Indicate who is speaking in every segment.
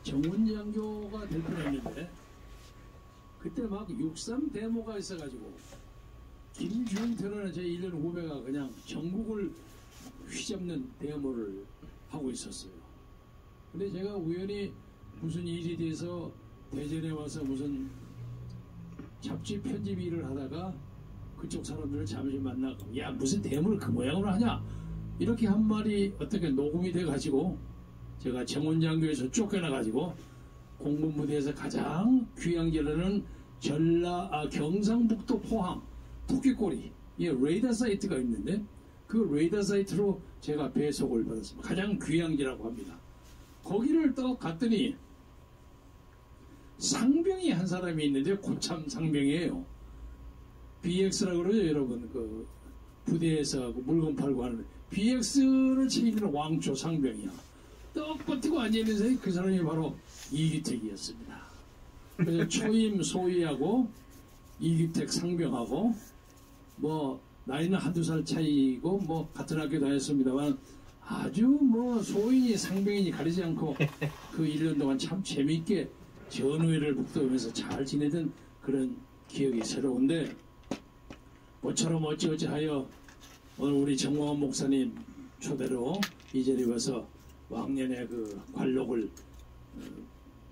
Speaker 1: 정운장교가 될 뻔했는데 그때 막 6.3 데모가 있어가지고 김중태라는 제 1년 후배가 그냥 전국을 휘잡는 데모를 하고 있었어요. 근데 제가 우연히 무슨 일이 돼서 대전에 와서 무슨 잡지 편집 일을 하다가 그쪽 사람들을 잠시 만나고 야 무슨 데모를 그 모양으로 하냐 이렇게 한 말이 어떻게 녹음이 돼가지고 제가 정원장교에서 쫓겨나가지고 공군부대에서 가장 귀한 결혼은 경상북도 포항 토끼꼬리 레이더 사이트가 있는데 그 레이더 사이트로 제가 배속을 받았습니다. 가장 귀향지라고 합니다. 거기를 또 갔더니 상병이 한 사람이 있는데 고참 상병이에요. BX라고 그러죠 여러분. 그 부대에서 물건 팔고 하는 BX를 책임지는 왕초 상병이야. 떡 버티고 앉아있는 사람이 그 사람이 바로 이규택이었습니다. 그래서 초임 소위하고 이규택 상병하고 뭐 나이는 한두 살 차이고 뭐 같은 학교 다녔습니다만 아주 뭐 소인이 상병이니 가리지 않고 그 1년 동안 참 재미있게 전우회를 북돋우면서 잘 지내던 그런 기억이 새로운데 모처럼 어찌어찌하여 오늘 우리 정광훈 목사님 초대로 이 자리에 와서 왕년의 그 관록을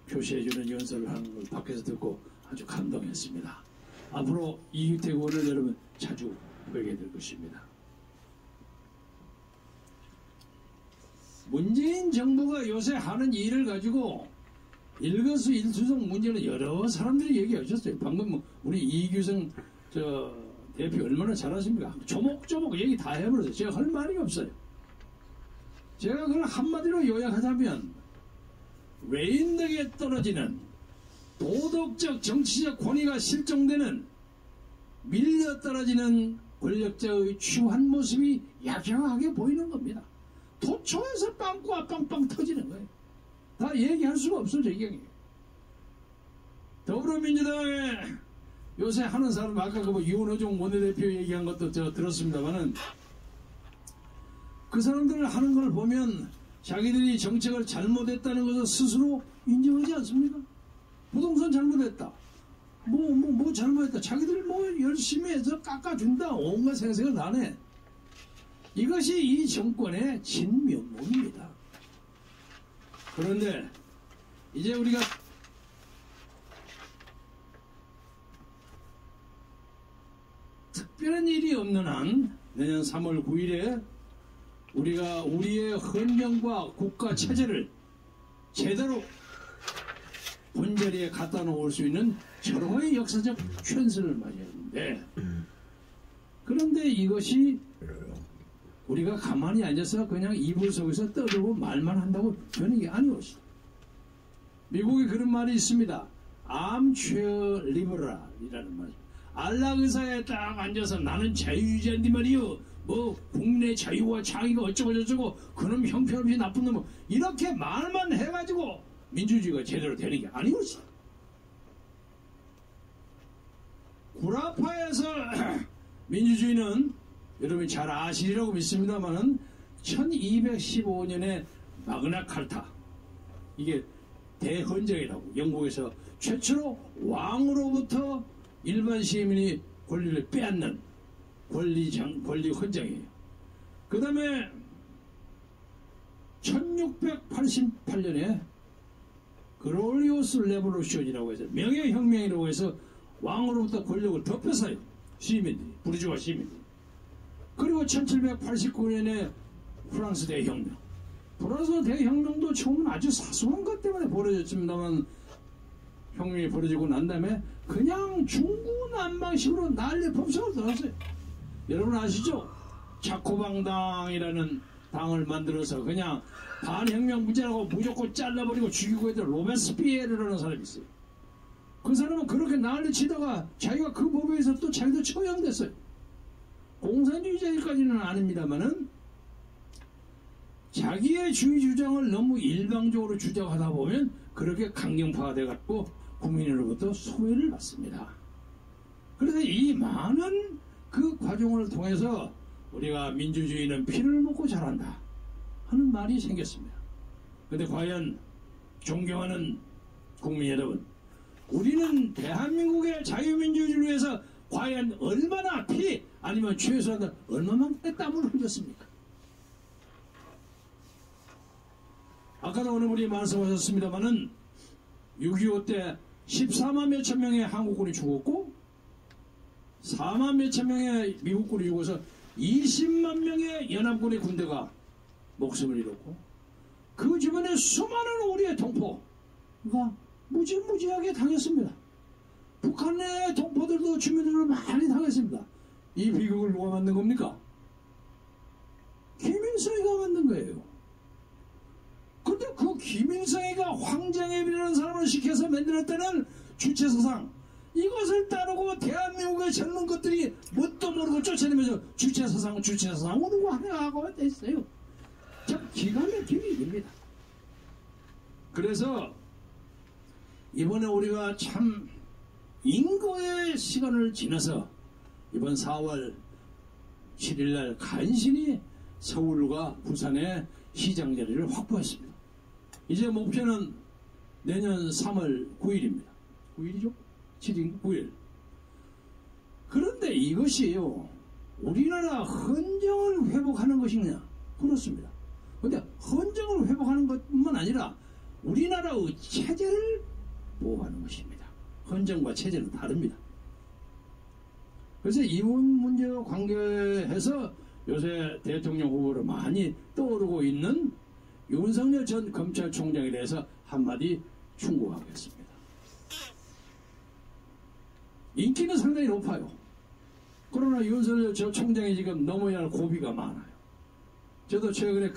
Speaker 1: 표시해주는 연설을 하는 걸 밖에서 듣고 아주 감동했습니다. 앞으로 이규택 의원을 여러분 자주 뵈게 될 것입니다. 문재인 정부가 요새 하는 일을 가지고 일거수일투족 문제는 여러 사람들이 얘기하셨어요. 방금 우리 이규성 대표 얼마나 잘하십니까? 조목조목 얘기 다 해버렸어요. 제가 할 말이 없어요. 제가 그걸 한마디로 요약하자면 외인에게 떨어지는 도덕적 정치적 권위가 실종되는 밀려 떨어지는 권력자의 추한 모습이 야경하게 보이는 겁니다. 도초에서 빵꾸가 빵빵 터지는 거예요. 다 얘기할 수가 없어 저경이. 더불어민주당에 요새 하는 사람 아까 그 윤호중 원내대표 얘기한 것도 제가 들었습니다만은 그 사람들 하는 걸 보면 자기들이 정책을 잘못했다는 것을 스스로 인정하지 않습니까? 부동산 잘못했다. 뭐 잘못했다. 자기들 뭐 열심히 해서 깎아준다. 온갖 생색을 다 내. 이것이 이 정권의 진면목입니다. 그런데 이제 우리가 특별한 일이 없는 한 내년 3월 9일에 우리가 우리의 헌정과 국가 체제를 제대로 본자리에 갖다 놓을 수 있는 절호의 역사적 현실을 맞이했는데 그런데 이것이 우리가 가만히 앉아서 그냥 이불 속에서 떠들고 말만 한다고 되는 게 아니었어. 미국에 그런 말이 있습니다. 암체어 리버럴이라는 말. 안락 의사에 딱 앉아서 나는 자유주의자인데 말이요. 뭐 국내 자유와 창의가 어쩌고 저쩌고 그놈 형편없이 나쁜 놈 이렇게 말만 해가지고 민주주의가 제대로 되는 게 아니었어. 구라파에서 민주주의는 여러분이 잘 아시리라고 믿습니다만은 1215년에 마그나 칼타 이게 대헌정이라고 영국에서 최초로 왕으로부터 일반 시민이 권리를 빼앗는 권리 헌정이에요. 그 다음에 1688년에 그롤리오스 레볼루션이라고 해서 명예혁명이라고 해서 왕으로부터 권력을 더 뺏어요. 시민들이 부르주아 시민들이. 그리고 1789년에 프랑스 대혁명. 프랑스 대혁명도 처음은 아주 사소한 것 때문에 벌어졌습니다만 혁명이 벌어지고 난 다음에 그냥 중구난방식으로 난리 법석을 들었어요. 여러분 아시죠? 자코방당이라는 당을 만들어서 그냥 반혁명 문제라고 무조건 잘라버리고 죽이고 했던 로베스피에르라는 사람이 있어요. 그 사람은 그렇게 난리 치다가 자기가 그 법에 의해서 또 자기도 처형됐어요. 공산주의자일까지는 아닙니다만은 자기의 주의 주장을 너무 일방적으로 주장하다 보면 그렇게 강경파가 돼갖고 국민으로부터 소외를 받습니다. 그래서 이 많은 그 과정을 통해서 우리가 민주주의는 피를 먹고 자란다 하는 말이 생겼습니다. 근데 과연 존경하는 국민 여러분, 우리는 대한민국의 자유민주주의를 위해서 과연 얼마나 피 아니면 최소한 얼마만큼의 땀을 흘렸습니까? 아까도 오늘 우리 말씀하셨습니다마는 6.25 때 14만 몇천 명의 한국군이 죽었고 4만 몇천 명의 미국군이 죽어서 20만 명의 연합군의 군대가 목숨을 잃었고 그 주변에 수많은 우리의 동포가 무지무지하게 당했습니다. 북한의 동포들도 주민들도 많이 당했습니다. 이 비극을 누가 만든 겁니까? 김일성이가 만든 거예요. 근데 그 김일성이가 황정혜이라는 사람을 시켜서 만들었다는 주체사상, 이것을 따르고 대한민국의 젊은 것들이 뭣도 모르고 쫓아내면서 주체사상 오르고 하고 됐어요. 참 기가 막힌 일입니다. 그래서 이번에 우리가 참 인고의 시간을 지나서 이번 4월 7일날 간신히 서울과 부산의 시장 자리를 확보했습니다. 이제 목표는 내년 3월 9일입니다. 9일이죠? 7일, 9일. 그런데 이것이요, 우리나라 헌정을 회복하는 것이냐? 그렇습니다. 그런데 헌정을 회복하는 것뿐만 아니라 우리나라의 체제를 보호하는 것입니다. 헌정과 체제는 다릅니다. 그래서 이 문제와 관계해서 요새 대통령 후보로 많이 떠오르고 있는 윤석열 전 검찰총장에 대해서 한마디 충고하겠습니다. 인기는 상당히 높아요. 그러나 윤석열 전 총장이 지금 넘어야 할 고비가 많아요. 저도 최근에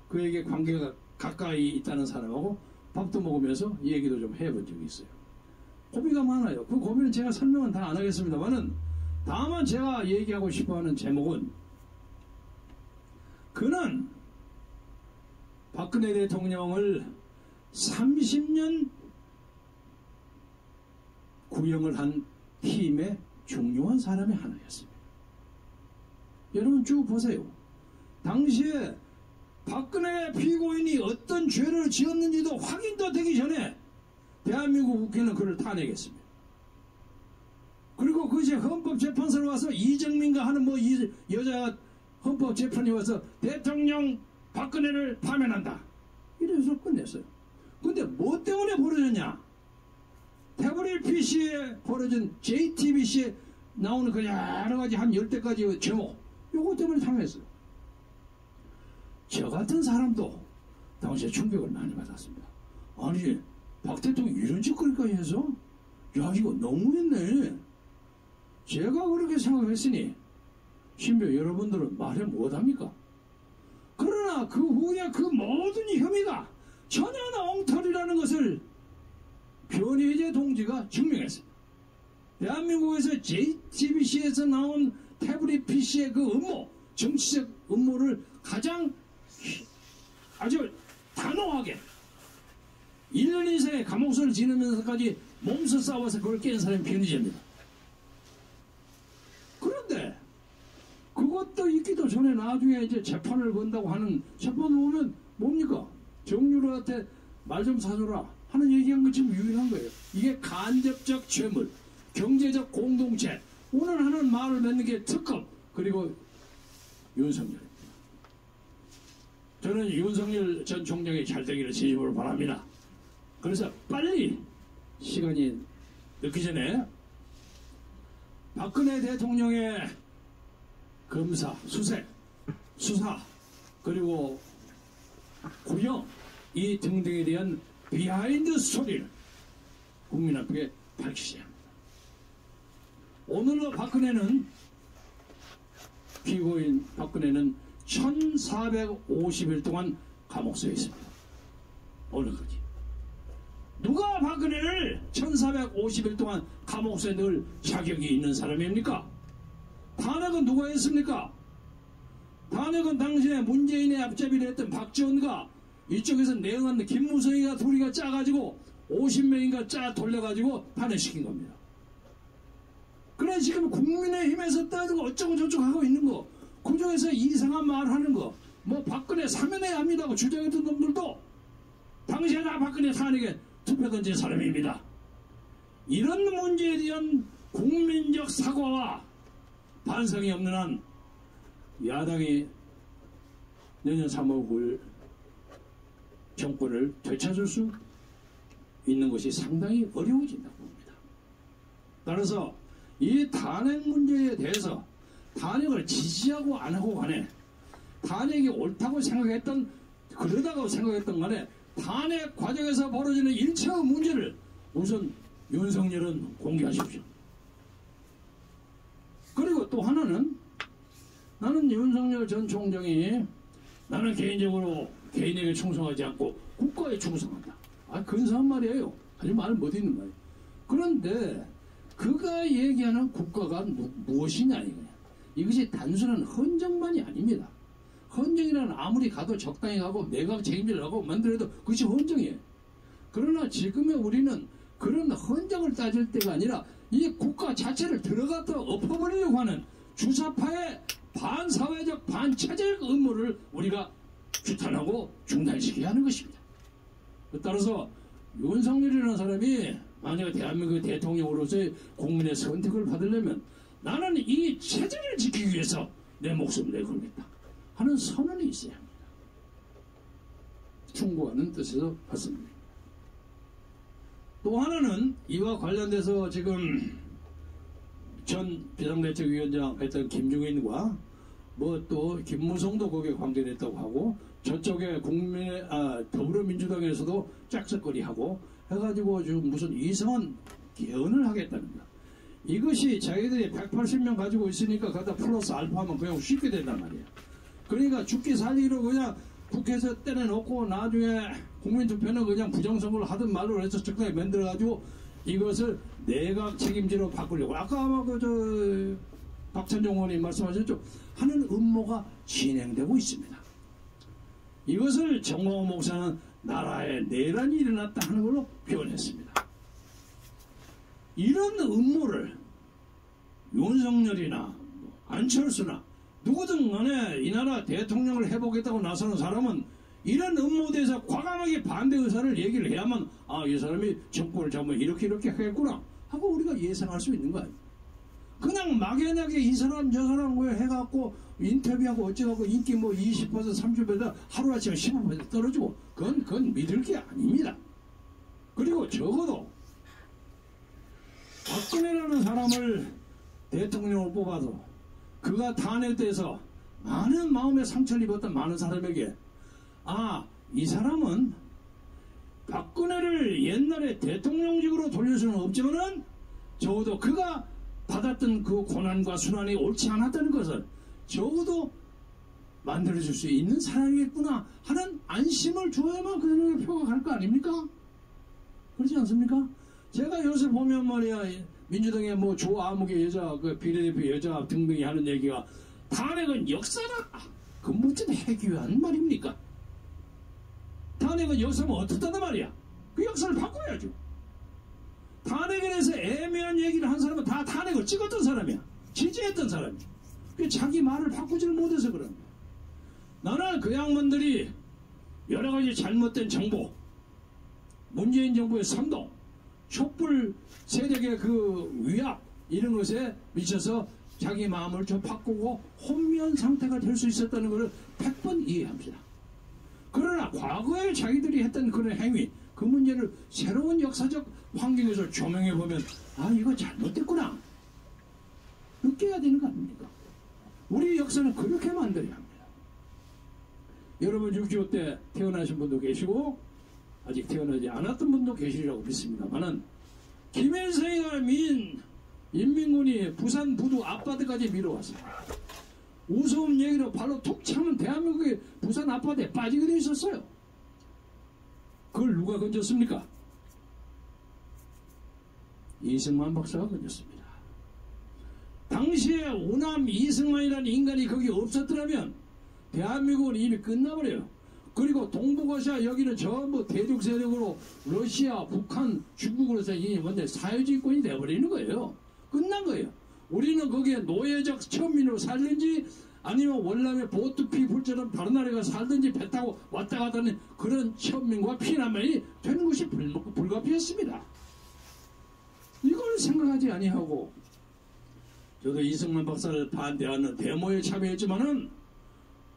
Speaker 1: 그에게 관계가 가까이 있다는 사람하고 밥도 먹으면서 얘기도 좀 해본 적이 있어요. 고비가 많아요. 그 고비는 제가 설명은 다 안 하겠습니다만은, 다만 제가 얘기하고 싶어하는 제목은, 그는 박근혜 대통령을 30년 구형을 한 팀의 중요한 사람의 하나였습니다. 여러분 쭉 보세요. 당시에 박근혜 피고인이 어떤 죄를 지었는지도 확인도 되기 전에 대한민국 국회는 그를 탄핵했습니다. 그리고 그 이제 헌법재판소로 와서 이정민가 하는 여자 헌법재판이 와서 대통령 박근혜를 파면한다, 이래서 끝냈어요. 근데 뭐 때문에 벌어졌냐? 태블릿 PC에 벌어진 JTBC에 나오는 그 여러 가지 한 10대까지 제목, 요거 때문에 당했어요. 저 같은 사람도 당시에 충격을 많이 받았습니다. 아니, 박 대통령 이런 짓거리까지 해서? 야, 이거 너무했네. 제가 그렇게 생각했으니 신변 여러분들은 말해 못합니까? 그러나 그 후에 그 모든 혐의가 전혀 엉터리라는 것을 변희재 동지가 증명했습니다. 대한민국에서 JTBC에서 나온 태블릿 PC의 그 음모, 정치적 음모를 가장 아주 단호하게 1년 이상의 감옥선을 지내면서까지 몸소 싸워서 그걸 깬 사람이 변희재입니다. 그런데 그것도 있기도 전에 나중에 이제 재판을 건다고 하는, 재판을 보면 뭡니까? 정유라한테 말 좀 사줘라 하는 얘기한 것 지금 유일한 거예요. 이게 간접적 죄물, 경제적 공동체, 오늘 하는 말을 맺는 게 특검, 그리고 윤석열입니다. 저는 윤석열 전 총장이 잘 되기를 진심으로 바랍니다. 그래서 빨리 시간이 늦기 전에 박근혜 대통령의 검사, 수사, 그리고 구형, 이 등등에 대한 비하인드 스토리를 국민 앞에 밝히셔야 합니다. 오늘로 피고인 박근혜는 1450일 동안 감옥소에 있습니다. 오늘까지. 누가 박근혜를 1450일 동안 감옥소에 넣을 자격이 있는 사람입니까? 탄핵은 누가 했습니까? 탄핵은 당시에 문재인의 앞잡이를 했던 박지원과 이쪽에서 내응한 김무성이가 둘이가 짜가지고 50명인가 짜 돌려가지고 탄핵시킨 겁니다. 그래 지금 국민의힘에서 따지고 어쩌고 저쩌고 하고 있는 거, 그중에서 이상한 말 하는 거, 뭐 박근혜 사면해야 합니다고 주장했던 놈들도 당시에 다 박근혜 탄핵에 투표 던진 사람입니다. 이런 문제에 대한 국민적 사과와 반성이 없는 한 야당이 내년 3월 9일 정권을 되찾을 수 있는 것이 상당히 어려워진다고 봅니다. 따라서 이 탄핵 문제에 대해서 탄핵을 지지하고 안 하고 간에 탄핵이 옳다고 생각했던 그러다고 생각했던 간에 탄핵 과정에서 벌어지는 일체의 문제를 우선 윤석열은 공개하십시오. 그리고 또 하나는 나는 윤석열 전 총장이 나는 개인적으로 개인에게 충성하지 않고 국가에 충성한다. 근사한 말이에요. 아주 말 못있는 말이에요. 그런데 그가 얘기하는 국가가 무엇이냐 이거야. 이것이 단순한 헌정만이 아닙니다. 헌정이라는 아무리 가도 적당히 가고 내가 책임질 하고 만들어도 그것이 헌정이에요. 그러나 지금의 우리는 그런 헌정을 따질 때가 아니라 이 국가 자체를 들어갔다 엎어버리려고 하는 주사파의 반사회적 반체제적 음모를 우리가 규탄하고 중단시켜야 하는 것입니다. 따라서 윤석열이라는 사람이 만약 대한민국 대통령으로서의 국민의 선택을 받으려면 나는 이 체제를 지키기 위해서 내 목숨을 내걸겠다 하는 선언이 있어야 합니다. 충고하는 뜻에서 받습니다. 또 하나는 이와 관련돼서 지금 전 비상대책위원장 했던 김종인과 뭐 또 김무성도 거기에 관계됐다고 하고 저쪽에 더불어민주당에서도 짝짝거리하고 해가지고 지금 무슨 이상한 개헌을 하겠다는 거야. 이것이 자기들이 180명 가지고 있으니까 갖다 플러스 알파하면 그냥 쉽게 된단 말이야. 그러니까 죽기 살리기로 그냥 국회에서 떼내놓고 나중에 국민투표는 그냥 부정선거를 하든 말로 해서 적당히 만들어가지고 이것을 내각 책임제로 바꾸려고 아까 아마 박찬종 의원님 말씀하셨죠. 하는 음모가 진행되고 있습니다. 이것을 정광훈 목사는 나라에 내란이 일어났다 하는 걸로 표현했습니다. 이런 음모를 윤석열이나 안철수나 누구든 간에 이 나라 대통령을 해보겠다고 나서는 사람은 이런 음모에 대해서 과감하게 반대 의사를 얘기를 해야만 이 사람이 정권을 잡으면 이렇게 하겠구나 하고 우리가 예상할 수 있는 거예요. 그냥 막연하게 이 사람 저 사람 왜 해갖고 인터뷰하고 어쩌고 인기 뭐 20% 30% 하루아침에 15% 떨어지고 그건 믿을 게 아닙니다. 그리고 적어도 박근혜라는 사람을 대통령으로 뽑아도 그가 탄핵돼서 많은 마음의 상처를 입었던 많은 사람에게 이 사람은 박근혜를 옛날에 대통령직으로 돌릴 수는 없지만은 적어도 그가 받았던 그 고난과 순환이 옳지 않았다는 것을 적어도 만들어줄 수 있는 사람이겠구나 하는 안심을 주어야만 그 사람의 표가 갈 거 아닙니까? 그렇지 않습니까? 제가 요새 보면 말이야 민주당의 뭐 조아무개 여자 그 비례대표 여자 등등이 하는 얘기가 탄핵은 역사다. 그 무슨 해괴한 말입니까? 탄핵은 역사면 어떻다는 말이야. 그 역사를 바꿔야죠. 탄핵에 대해서 애매한 얘기를 한 사람은 다 탄핵을 찍었던 사람이야. 지지했던 사람이야. 자기 말을 바꾸지를 못해서 그런 거야. 나는 그 양반들이 여러 가지 잘못된 정보, 문재인 정부의 선동, 촛불 세력의 그 위압 이런 것에 미쳐서 자기 마음을 좀 바꾸고 혼미한 상태가 될 수 있었다는 것을 100번 이해합니다. 그러나 과거에 자기들이 했던 그런 행위, 그 문제를 새로운 역사적 환경에서 조명해보면 이거 잘못됐구나 느껴야 되는 거 아닙니까? 우리 역사는 그렇게 만들어야 합니다. 여러분 6.25 때 태어나신 분도 계시고 아직 태어나지 않았던 분도 계시리라고 믿습니다만은 김일성이가 인민군이 부산 부두 앞바다까지 밀어왔습니다. 우스운 얘기로 발로 툭 차면 대한민국의 부산 앞바다에 빠지게 돼 있었어요. 그걸 누가 건졌습니까? 이승만 박사가 건졌습니다. 당시에 우남 이승만이라는 인간이 거기 없었더라면 대한민국은 이미 끝나버려요. 그리고 동북아시아 여기는 전부 대륙 세력으로 러시아, 북한, 중국으로서 이게 완전 사회주의권이 되어버리는 거예요. 끝난 거예요. 우리는 거기에 노예적 천민으로 살는지 아니면 월남의 보트피플처럼 다른 나라에 살든지 배 타고 왔다 가다는 그런 현민과 피난민이 되는 것이 불가피했습니다. 이걸 생각하지 아니하고 저도 이승만 박사를 반대하는 데모에 참여했지만은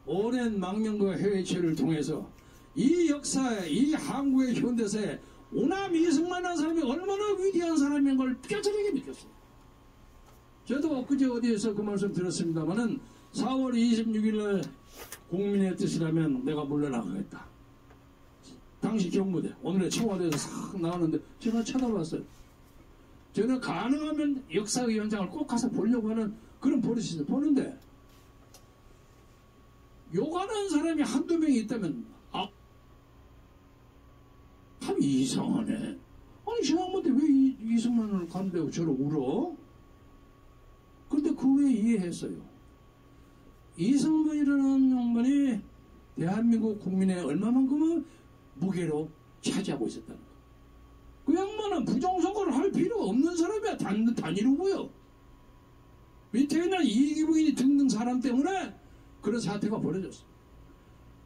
Speaker 1: 오랜 망명과 해외체를 통해서 이 역사에, 이 한국의 현대사에 오남 이승만이라는 사람이 얼마나 위대한 사람인 걸 뼈저리게 느꼈어요. 저도 엊그제 어디에서 그 말씀 들었습니다마는 4월 26일 날 국민의 뜻이라면 내가 물러나가겠다. 당시 경무대, 오늘의 청와대에서 싹 나오는데 제가 쳐다봤어요. 저는 가능하면 역사의 현장을 꼭 가서 보려고 하는 그런 버릇이 있어요. 보는데 욕하는 사람이 한두 명이 있다면 참 이상하네. 아니 저 양반한테 왜 이승만을 간다고 저를 울어? 근데 그 후에 이해했어요. 이승만이라는 양반이 대한민국 국민의 얼마만큼은 무게로 차지하고 있었다는 거. 그 양반은 부정선거를 할 필요가 없는 사람이야. 단일후보요. 밑에 있는 이기붕이 등등 사람 때문에 그런 사태가 벌어졌어.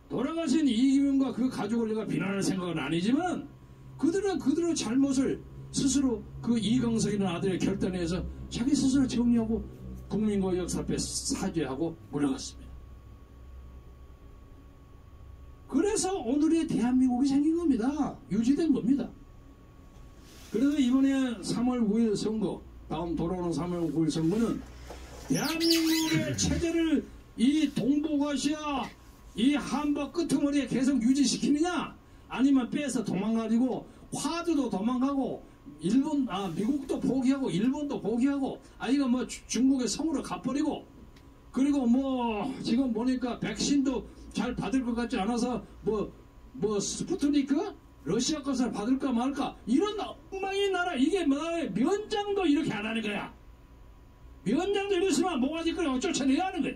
Speaker 1: 돌아가신 이기붕과 그 가족을 내가 비난할 생각은 아니지만 그들은 그들의 잘못을 스스로 그 이광석이라는 아들의 결단에 의해서 자기 스스로 정리하고 국민과 역사 앞에 사죄하고 물러갔습니다. 그래서 오늘의 대한민국이 생긴 겁니다. 유지된 겁니다. 그래서 이번에 3월 9일 선거, 다음 돌아오는 3월 9일 선거는 대한민국의 체제를 이 동북아시아 이 한바 끄트머리에 계속 유지시키느냐 아니면 빼서 도망가지고 화두도 도망가고 미국도 포기하고 일본도 포기하고 이거 뭐 중국의 성으로 가버리고 그리고 뭐 지금 보니까 백신도 잘 받을 것 같지 않아서 뭐 스푸트니크 러시아 것을 받을까 말까 이런 엉망인 나라 이게 뭐야 면장도 이렇게 안 하는 거야. 면장도 이랬으면 뭐가지 끌어 쫓아내야 하는 거야.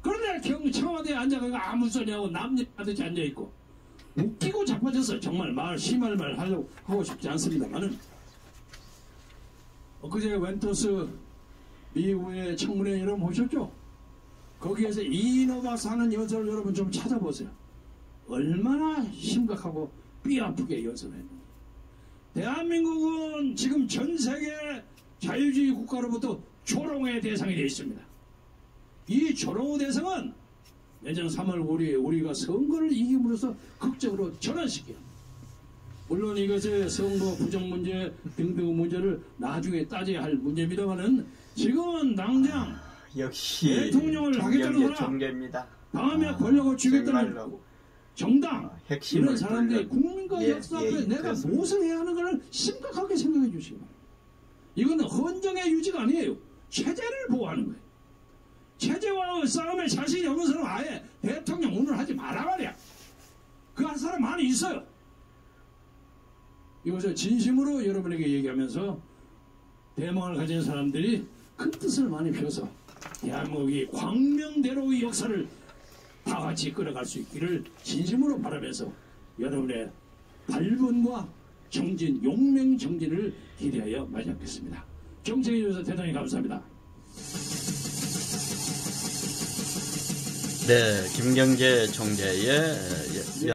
Speaker 1: 그런데 청와대에 앉아가지고 아무 소리 하고 남녀하듯이 앉아있고 웃기고 자빠져서 정말 심할 말 하고 싶지 않습니다만은 엊그제 웬토스 미국의 청문회 여러분 보셨죠? 거기에서 이인호 박사 하는 연설을 여러분 좀 찾아보세요. 얼마나 심각하고 삐아프게 연설을 했는지. 대한민국은 지금 전 세계 자유주의 국가로부터 조롱의 대상이 되어 있습니다. 이 조롱의 대상은 내년 3월 5일에 우리가 선거를 이김으로써 극적으로 전환시켜요. 물론 이것의 선거 부정 문제 등등 문제를 나중에 따져야 할 문제입니다만은 지금은 당장
Speaker 2: 역시
Speaker 1: 대통령을 하겠다는 사람, 다음에 권력을 쥐겠다는 정당 이런 사람들이 국민과 역사 앞에 내가 그렇습니다. 무엇을 해야 하는 걸 심각하게 생각해 주시기 바랍니다. 이거는 헌정의 유지가 아니에요. 체제를 보호하는 거예요. 체제와 싸움에 자신이 없는 사람은 아예 대통령 운운을 하지 말아 말이야. 그 한 사람 많이 있어요. 이것을 진심으로 여러분에게 얘기하면서 대망을 가진 사람들이 큰 뜻을 많이 펴서 대한민국이 광명대로의 역사를 다 같이 끌어갈 수 있기를 진심으로 바라면서 여러분의 발본과 정진, 용맹정진을 기대하여 마치겠습니다. 경청해 주셔서 대단히 감사합니다.
Speaker 2: 네, 김경재 총재의